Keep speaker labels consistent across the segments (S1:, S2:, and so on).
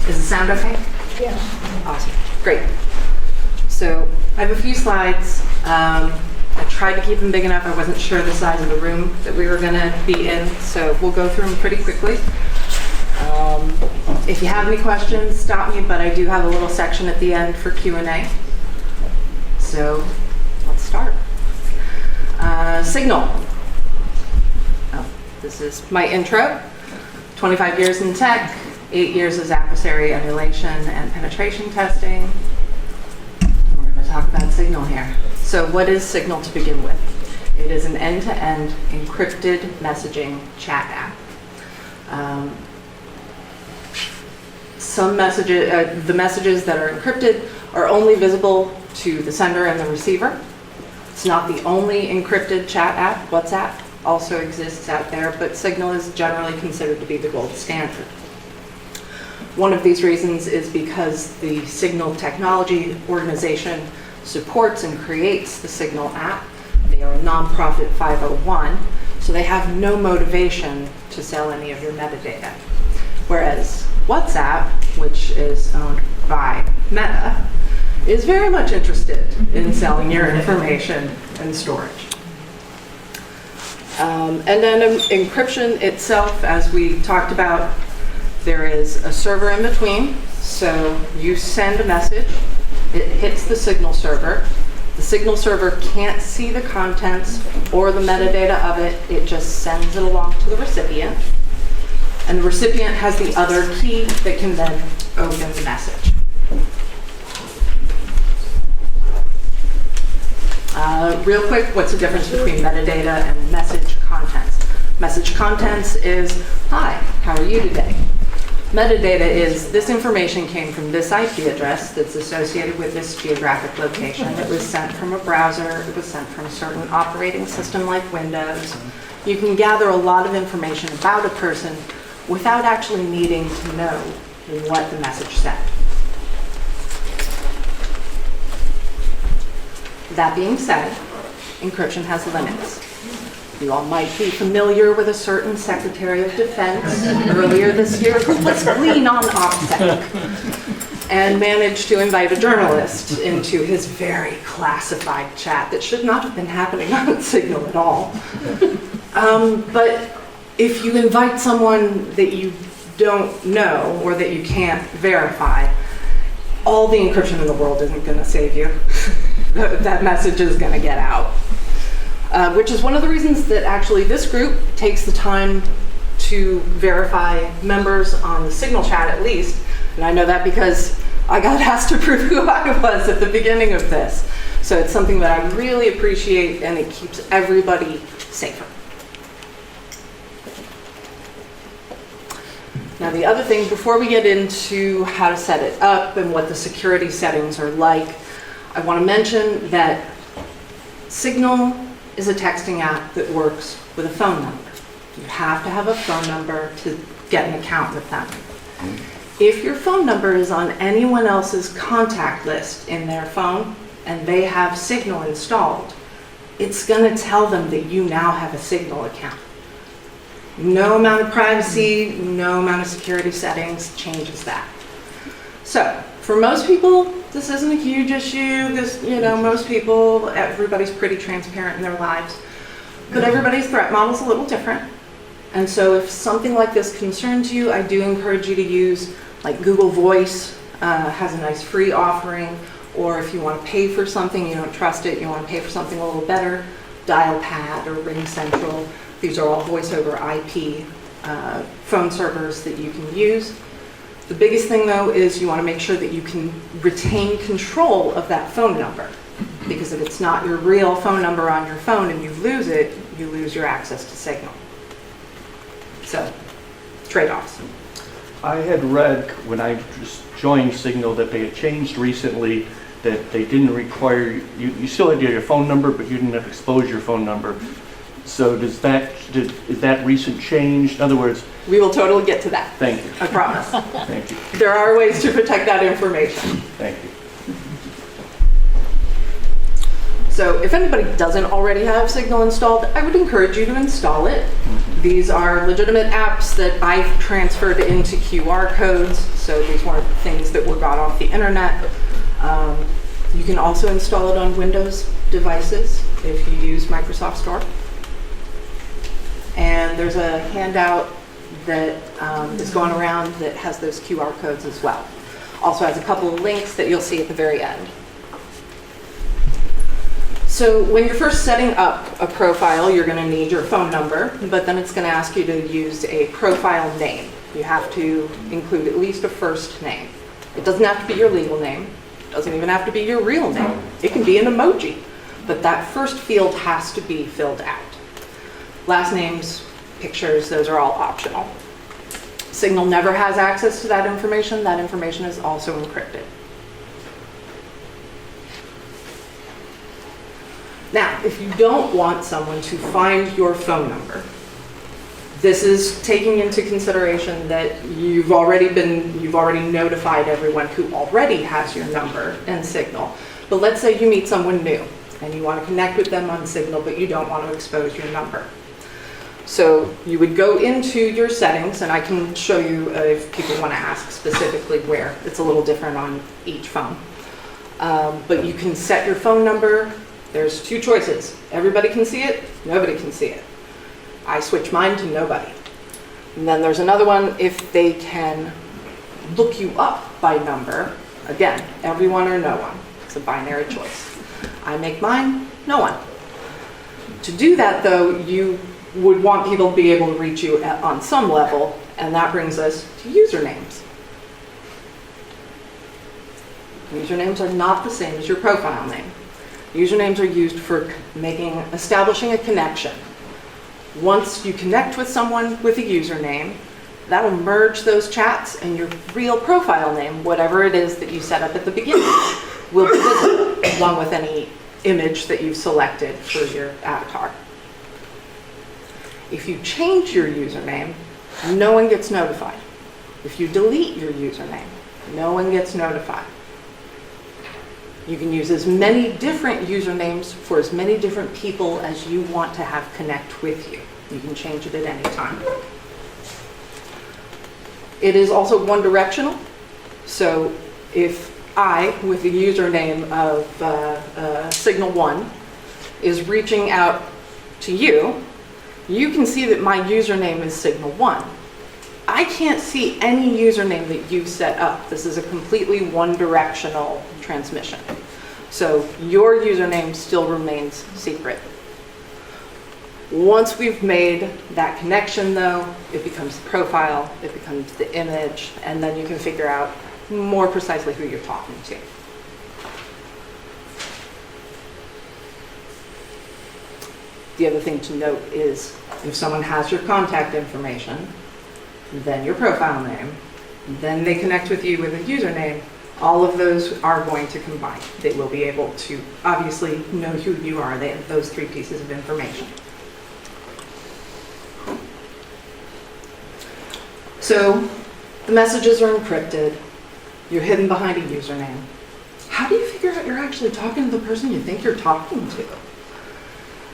S1: Is the sound okay?
S2: Yeah.
S1: Awesome. Great. So I have a few slides. I tried to keep them big enough. I wasn't sure the size of the room that we were going to be in, so we'll go through them pretty quickly. If you have any questions, stop me, but I do have a little section at the end for Q&A. So let's start. Signal. Oh, this is my intro. 25 years in tech, 8 years as adversary emulation and penetration testing. We're going to talk about Signal here. So what is Signal to begin with? It is an end-to-end encrypted messaging chat app. Some messages, the messages that are encrypted are only visible to the sender and the receiver. It's not the only encrypted chat app. WhatsApp also exists out there, but Signal is generally considered to be the gold standard. One of these reasons is because the Signal Technology Organization supports and creates the Signal app. They are a nonprofit 501, so they have no motivation to sell any of your metadata. Whereas WhatsApp, which is owned by Meta, is very much interested in selling your information and storage. And then encryption itself, as we talked about, there is a server in between. So you send a message, it hits the Signal server. The Signal server can't see the contents or the metadata of it. It just sends it along to the recipient. And the recipient has the other key that can then open the message. Real quick, what's the difference between metadata and message contents? Message contents is, hi, how are you today? Metadata is, this information came from this IP address that's associated with this geographic location. It was sent from a browser. It was sent from a certain operating system like Windows. You can gather a lot of information about a person without actually needing to know what the message said. That being said, encryption has limits. You all might be familiar with a certain Secretary of Defense earlier this year who was glean on OPSEC and managed to invite a journalist into his very classified chat that should not have been happening on Signal at all. But if you invite someone that you don't know or that you can't verify, all the encryption in the world isn't going to save you. That message is going to get out. Which is one of the reasons that actually this group takes the time to verify members on the Signal chat at least. And I know that because I got asked to prove who I was at the beginning of this. So it's something that I really appreciate, and it keeps everybody safer. Now the other thing, before we get into how to set it up and what the security settings are like, I want to mention that Signal is a texting app that works with a phone number. You have to have a phone number to get an account with them. If your phone number is on anyone else's contact list in their phone and they have Signal installed, it's going to tell them that you now have a Signal account. No amount of privacy, no amount of security settings changes that. So, for most people, this isn't a huge issue. Most people, everybody's pretty transparent in their lives. But everybody's threat model is a little different. And so if something like this concerns you, I do encourage you to use, like Google Voice has a nice free offering, or if you want to pay for something, you don't trust it, you want to pay for something a little better, Dialpad or Ring Central. These are all voice over IP phone servers that you can use. The biggest thing though is you want to make sure that you can retain control of that phone number, because if it's not your real phone number on your phone and you lose it, you lose your access to Signal. So, trade-offs.
S3: I had read when I just joined Signal that they had changed recently that they didn't require, you still had your phone number, but you didn't have to expose your phone number. So is that recent change? In other words,
S1: we will totally get to that.
S3: Thank you.
S1: I promise.
S3: Thank you.
S1: There are ways to protect that information.
S3: Thank you.
S1: So if anybody doesn't already have Signal installed, I would encourage you to install it. These are legitimate apps that I've transferred into QR codes, so these weren't things that were got off the internet. You can also install it on Windows devices if you use Microsoft Store. And there's a handout that is going around that has those QR codes as well. Also has a couple of links that you'll see at the very end. So when you're first setting up a profile, you're going to need your phone number, but then it's going to ask you to use a profile name. You have to include at least a first name. It doesn't have to be your legal name. It doesn't even have to be your real name. It can be an emoji, but that first field has to be filled out. Last names, pictures, those are all optional. Signal never has access to that information. That information is also encrypted. Now, if you don't want someone to find your phone number, this is taking into consideration that you've already notified everyone who already has your number in Signal. But let's say you meet someone new and you want to connect with them on Signal, but you don't want to expose your number. So you would go into your settings, and I can show you if people want to ask specifically where. It's a little different on each phone. But you can set your phone number. There's two choices. Everybody can see it, nobody can see it. I switch mine to nobody. And then there's another one, if they can look you up by number. Again, everyone or no one. It's a binary choice. I make mine, no one. To do that though, you would want people to be able to reach you on some level, and that brings us to usernames. Usernames are not the same as your profile name. Usernames are used for establishing a connection. Once you connect with someone with a username, that'll merge those chats, and your real profile name, whatever it is that you set up at the beginning, will be visible, along with any image that you've selected for your avatar. If you change your username, no one gets notified. If you delete your username, no one gets notified. You can use as many different usernames for as many different people as you want to have connect with you. You can change it at any time. It is also one-directional. So if I, with the username of Signal1, is reaching out to you, you can see that my username is Signal1. I can't see any username that you've set up. This is a completely one-directional transmission. So your username still remains secret. Once we've made that connection though, it becomes the profile, it becomes the image, and then you can figure out more precisely who you're talking to. The other thing to note is if someone has your contact information, then your profile name, then they connect with you with a username, all of those are going to combine. They will be able to obviously know who you are. They have those three pieces of information. So the messages are encrypted. You're hidden behind a username. How do you figure out you're actually talking to the person you think you're talking to?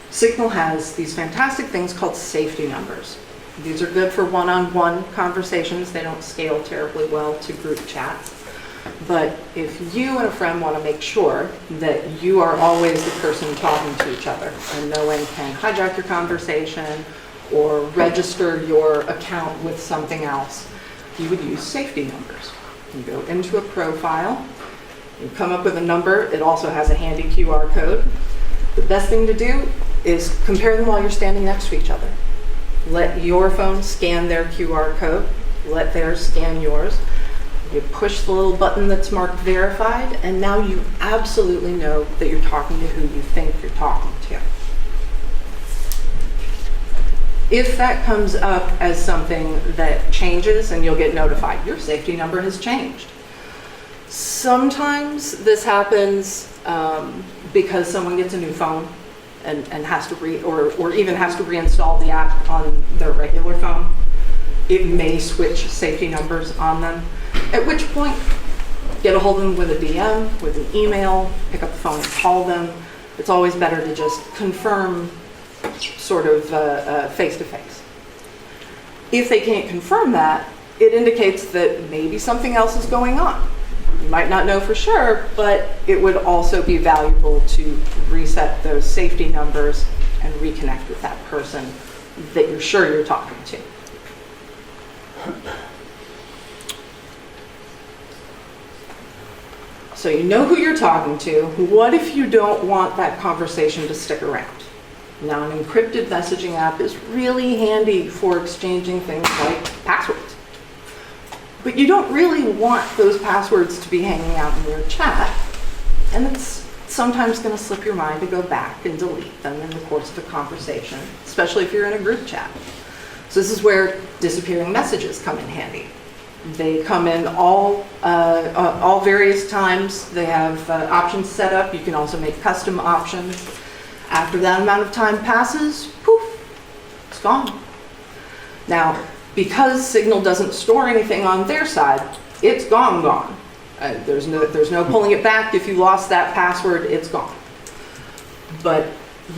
S1: Signal has these fantastic things called safety numbers. These are good for one-on-one conversations. They don't scale terribly well to group chats. But if you and a friend want to make sure that you are always the person talking to each other and no one can hijack your conversation or register your account with something else, you would use safety numbers. You go into a profile, you come up with a number. It also has a handy QR code. The best thing to do is compare them while you're standing next to each other. Let your phone scan their QR code. Let theirs scan yours. You push the little button that's marked verified, and now you absolutely know that you're talking to who you think you're talking to. If that comes up as something that changes, and you'll get notified, your safety number has changed. Sometimes this happens because someone gets a new phone and has to or even has to reinstall the app on their regular phone. It may switch safety numbers on them, at which point get a hold of them with a DM, with an email, pick up the phone and call them. It's always better to just confirm sort of face-to-face. If they can't confirm that, it indicates that maybe something else is going on. You might not know for sure, but it would also be valuable to reset those safety numbers and reconnect with that person that you're sure you're talking to. So you know who you're talking to. What if you don't want that conversation to stick around? Now, an encrypted messaging app is really handy for exchanging things like passwords. But you don't really want those passwords to be hanging out in your chat, and it's sometimes going to slip your mind to go back and delete them in the course of a conversation, especially if you're in a group chat. So this is where disappearing messages come in handy. They come in all various times. They have options set up. You can also make custom options. After that amount of time passes, poof, it's gone. Now, because Signal doesn't store anything on their side, it's gone. There's no pulling it back. If you lost that password, it's gone. But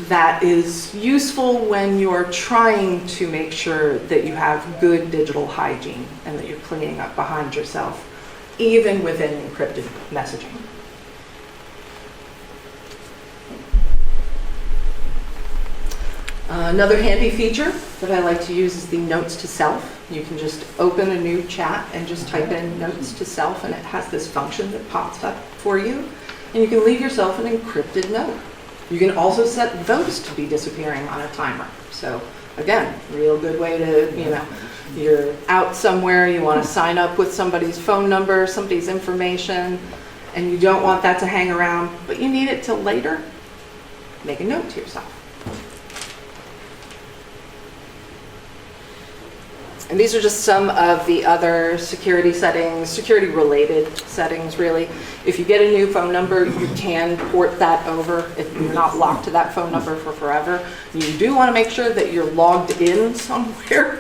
S1: that is useful when you're trying to make sure that you have good digital hygiene and that you're cleaning up behind yourself, even within encrypted messaging. Another handy feature that I like to use is the notes to self. You can just open a new chat and just type in notes to self, and it has this function that pops up for you. And you can leave yourself an encrypted note. You can also set those to be disappearing on a timer. So again, real good way to, you're out somewhere, you want to sign up with somebody's phone number, somebody's information, and you don't want that to hang around, but you need it till later. Make a note to yourself. And these are just some of the other security settings, security-related settings, really. If you get a new phone number, you can port that over if you're not locked to that phone number for forever. You do want to make sure that you're logged in somewhere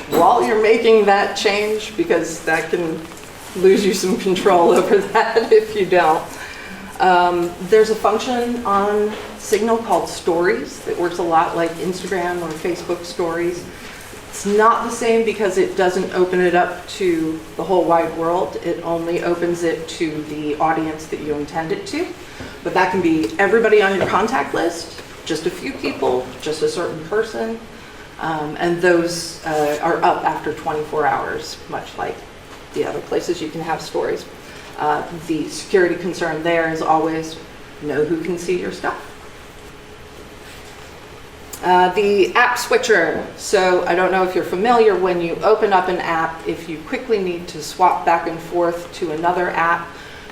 S1: while you're making that change, because that can lose you some control over that if you don't. There's a function on Signal called Stories that works a lot like Instagram or Facebook Stories. It's not the same because it doesn't open it up to the whole wide world. It only opens it to the audience that you intend it to. But that can be everybody on your contact list, just a few people, just a certain person. And those are up after 24 hours, much like the other places you can have stories. The security concern there is always know who can see your stuff. The app switcher. So I don't know if you're familiar, when you open up an app, if you quickly need to swap back and forth to another app,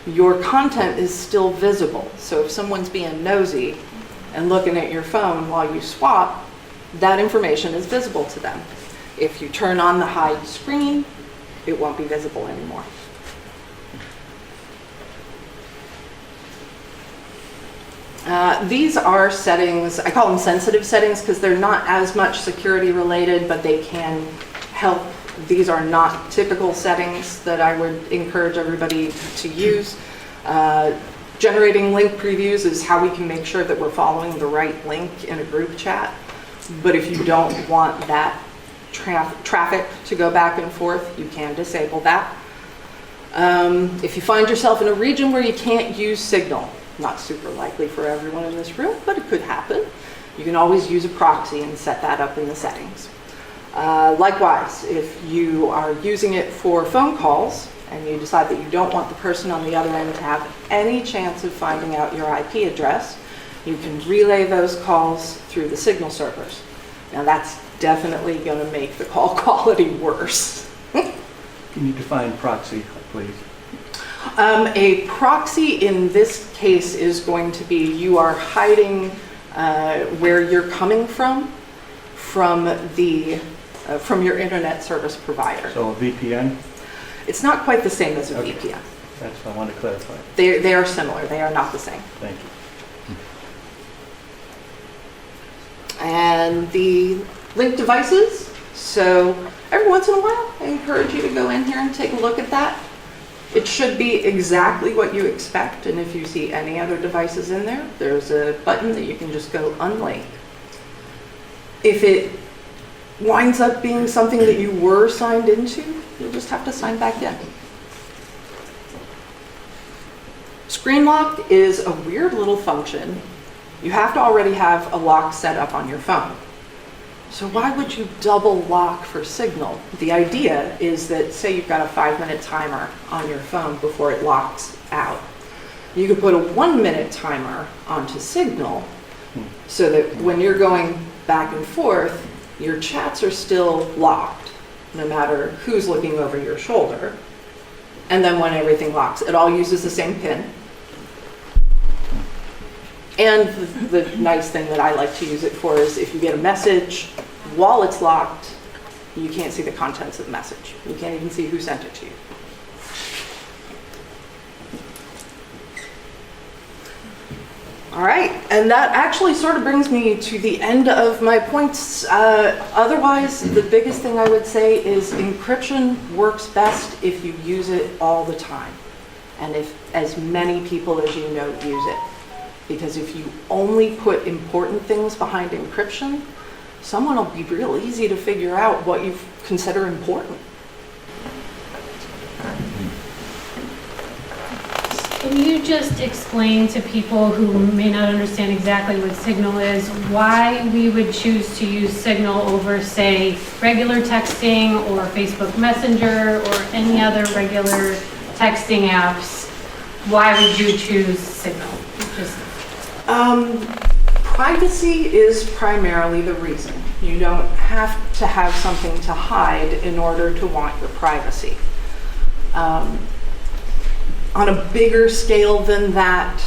S1: your content is still visible. So if someone's being nosy and looking at your phone while you swap, that information is visible to them. If you turn on the hide screen, it won't be visible anymore. These are settings, I call them sensitive settings because they're not as much security related, but they can help. These are not typical settings that I would encourage everybody to use. Generating link previews is how we can make sure that we're following the right link in a group chat. But if you don't want that traffic to go back and forth, you can disable that. If you find yourself in a region where you can't use Signal, not super likely for everyone in this room, but it could happen. You can always use a proxy and set that up in the settings. Likewise, if you are using it for phone calls and you decide that you don't want the person on the other end to have any chance of finding out your IP address, you can relay those calls through the Signal servers. Now that's definitely going to make the call quality worse.
S3: Can you define proxy, please?
S1: A proxy in this case is going to be you are hiding where you're coming from your internet service provider.
S3: So a VPN?
S1: It's not quite the same as a
S3: Okay.
S1: VPN.
S3: That's what I wanted to clarify.
S1: They are similar. They are not the same.
S3: Thank you.
S1: And the link devices. So every once in a while, I encourage you to go in here and take a look at that. It should be exactly what you expect, and if you see any other devices in there, there's a button that you can just go unlink. If it winds up being something that you were signed into, you'll just have to sign back in. Screen lock is a weird little function. You have to already have a lock set up on your phone. So why would you double lock for Signal? The idea is that, say you've got a 5-minute timer on your phone before it locks out. You could put a 1-minute timer onto Signal so that when you're going back and forth, your chats are still locked, no matter who's looking over your shoulder. And then when everything locks, it all uses the same PIN. And the nice thing that I like to use it for is if you get a message while it's locked, you can't see the contents of the message. You can't even see who sent it to you. All right, and that actually sort of brings me to the end of my points. Otherwise, the biggest thing I would say is encryption works best if you use it all the time, and if as many people as you know use it. Because if you only put important things behind encryption, someone will be real easy to figure out what you consider important.
S2: Can you just explain to people who may not understand exactly what Signal is, why we would choose to use Signal over, say, regular texting or Facebook Messenger or any other regular texting apps? Why would you choose Signal?
S1: Privacy is primarily the reason. You don't have to have something to hide in order to want your privacy. On a bigger scale than that,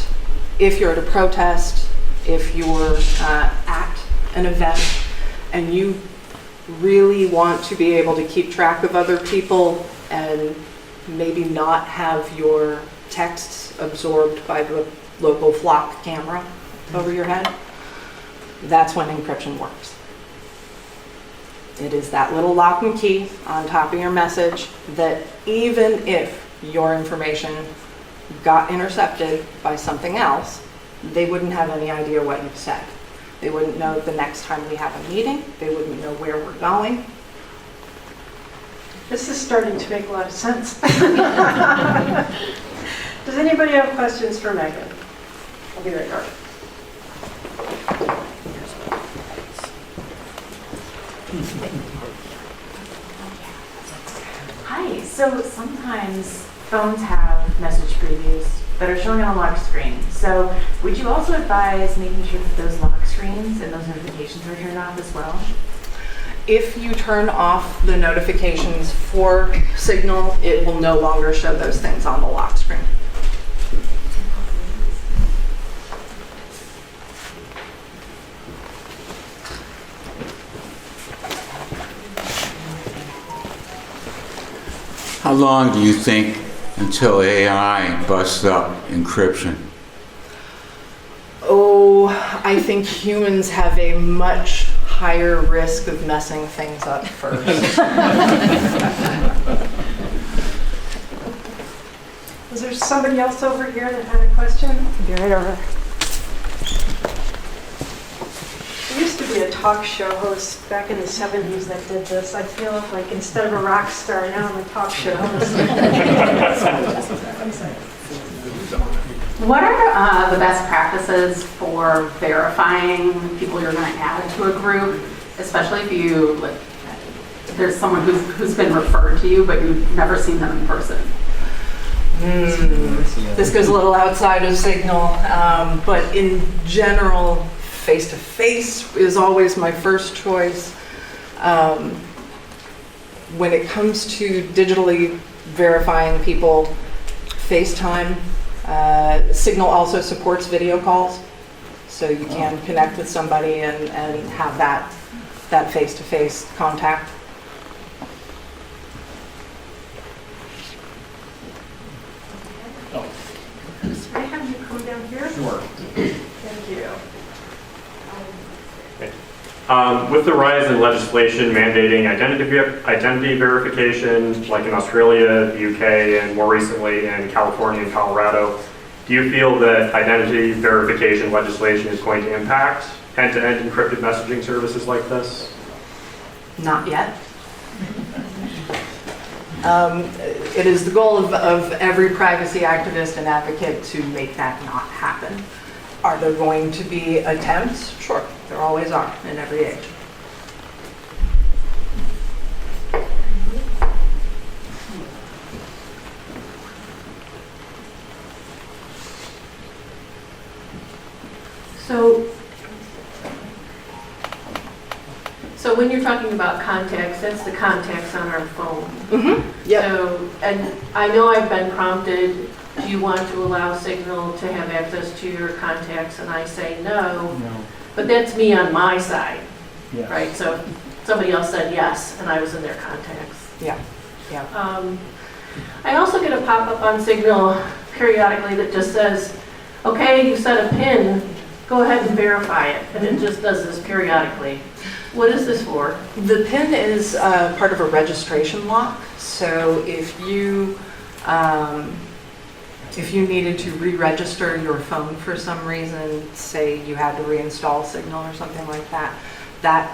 S1: if you're at a protest, if you're at an event, and you really want to be able to keep track of other people and maybe not have your texts absorbed by the local flock camera over your head, that's when encryption works. It is that little lock and key on top of your message that even if your information got intercepted by something else, they wouldn't have any idea what you've said. They wouldn't know the next time we have a meeting. They wouldn't know where we're going.
S4: This is starting to make a lot of sense. Does anybody have questions for Meghann? I'll be right back.
S5: Hi, so sometimes phones have message previews that are showing on a lock screen. So would you also advise making sure that those lock screens and those notifications are turned off as well?
S1: If you turn off the notifications for Signal, it will no longer show those things on the lock screen.
S6: How long do you think until AI busts up encryption?
S1: Oh, I think humans have a much higher risk of messing things up first.
S4: Was there somebody else over here that had a question?
S1: Be right over.
S4: There used to be a talk show host back in the 70s that did this. I feel like instead of a rock star, now I'm a talk show host.
S7: What are the best practices for verifying people you're going to add to a group, especially if you, like, there's someone who's been referred to you, but you've never seen them in person?
S1: This goes a little outside of Signal, but in general, face-to-face is always my first choice. When it comes to digitally verifying people, FaceTime. Signal also supports video calls, so you can connect with somebody and have that face-to-face contact.
S4: Can I have you come down here?
S8: Sure.
S4: Thank you.
S8: With the rise in legislation mandating identity verification, like in Australia, the UK, and more recently in California and Colorado, do you feel that identity verification legislation is going to impact end-to-end encrypted messaging services like this?
S1: Not yet. It is the goal of every privacy activist and advocate to make that not happen. Are there going to be attempts? Sure, there always are in every age.
S9: So when you're talking about contacts, that's the contacts on our phone.
S1: Mm-hmm. Yep.
S9: So, and I know I've been prompted, do you want to allow Signal to have access to your contacts? And I say no,
S3: No.
S9: but that's me on my side,
S3: Yes.
S9: right? So somebody else said yes, and I was in their contacts.
S1: Yeah.
S9: I also get a pop-up on Signal periodically that just says, okay, you set a PIN, go ahead and verify it. And it just does this periodically. What is this for?
S1: The PIN is part of a registration lock. So if you needed to re-register your phone for some reason, say you had to reinstall Signal or something like that, that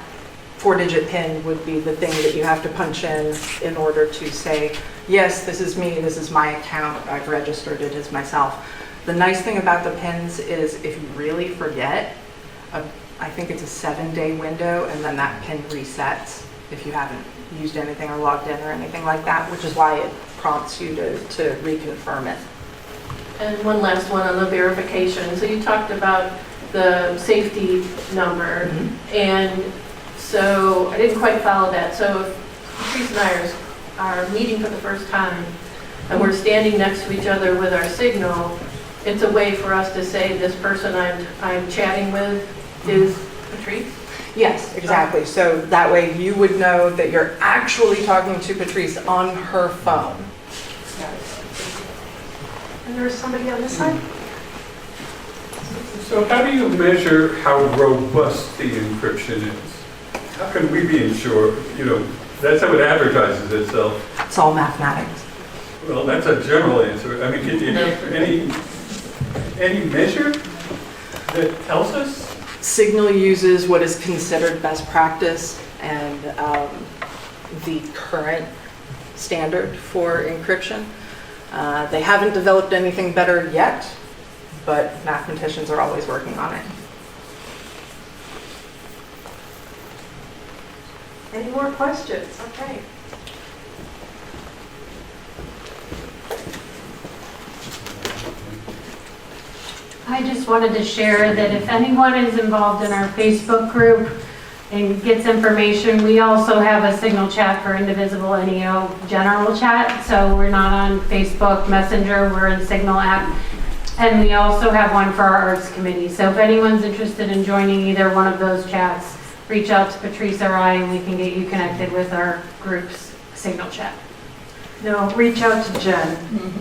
S1: 4-digit PIN would be the thing that you have to punch in order to say, yes, this is me, this is my account, I've registered it as myself. The nice thing about the PINs is if you really forget, I think it's a 7-day window, and then that PIN resets if you haven't used anything or logged in or anything like that, which is why it prompts you to reconfirm it.
S9: And one last one on the verification. So you talked about the safety number, and so I didn't quite follow that. So if Patrice and I are meeting for the first time, and we're standing next to each other with our Signal, it's a way for us to say this person I'm chatting with is Patrice?
S1: Yes, exactly. So that way you would know that you're actually talking to Patrice on her phone.
S4: And there's somebody on this side?
S10: So how do you measure how robust the encryption is? How can we be sure, that's how it advertises itself.
S1: It's all mathematics.
S10: Well, that's a general answer. I mean, can you have any measure that tells us?
S1: Signal uses what is considered best practice and the current standard for encryption. They haven't developed anything better yet, but mathematicians are always working on it.
S4: Any more questions? Okay.
S2: I just wanted to share that if anyone is involved in our Facebook group and gets information, we also have a Signal chat for Indivisible NEO general chat. So we're not on Facebook Messenger, we're in Signal app. And we also have one for our arts committee. So if anyone's interested in joining either one of those chats, reach out to Patrice or I and we can get you connected with our group's Signal chat.
S4: No, reach out to Jen.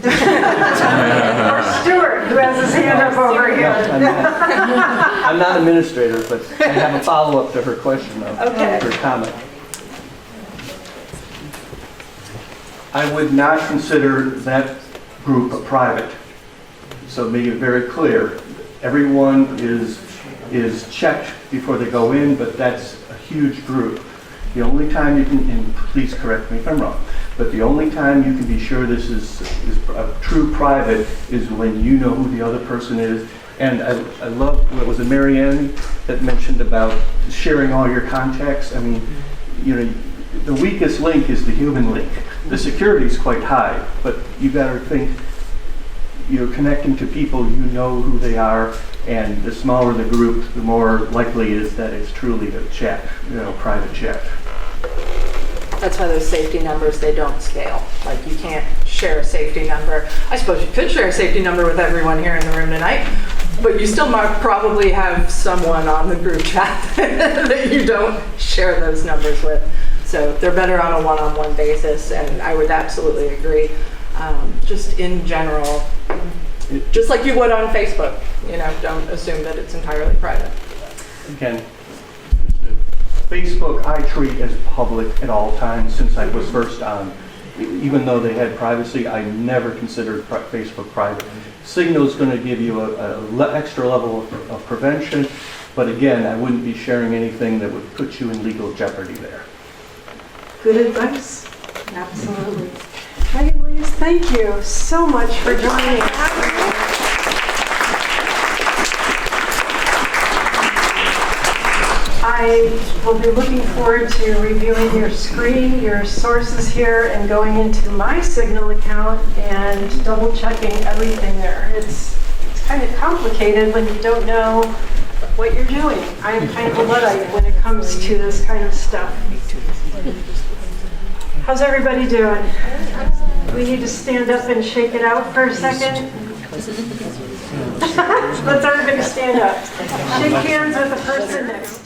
S4: Or Stuart, who has his hand up over
S3: No,
S4: here.
S3: I'm not administrator, but I have a follow-up to her question, though,
S4: Okay.
S3: her comment. I would not consider that group a private. So make it very clear, everyone is checked before they go in, but that's a huge group. The only time you can, and please correct me if I'm wrong, but the only time you can be sure this is a true private is when you know who the other person is. And I love, what was it, Marianne, that mentioned about sharing all your contacts? I mean, the weakest link is the human link. The security is quite high, but you got to think, connecting to people, you know who they are, and the smaller the group, the more likely it is that it's truly a chat, private chat.
S1: That's why those safety numbers, they don't scale. Like, you can't share a safety number. I suppose you could share a safety number with everyone here in the room tonight, but you still might probably have someone on the group chat that you don't share those numbers with. So they're better on a one-on-one basis, and I would absolutely agree. Just in general, just like you would on Facebook, don't assume that it's entirely private.
S3: Again, Facebook I treat as public at all times since I was first on. Even though they had privacy, I never considered Facebook private. Signal is going to give you an extra level of prevention, but again, I wouldn't be sharing anything that would put you in legal jeopardy there.
S4: Good advice. Absolutely. Lees, thank you so much for joining us. I will be looking forward to reviewing your screen, your sources here, and going into my Signal account and double checking everything there. It's kind of complicated when you don't know what you're doing. I am kind of a Luddite when it comes to this kind of stuff. How's everybody doing? We need to stand up and shake it out for a second. Let's everybody stand up. Shake hands with the person next.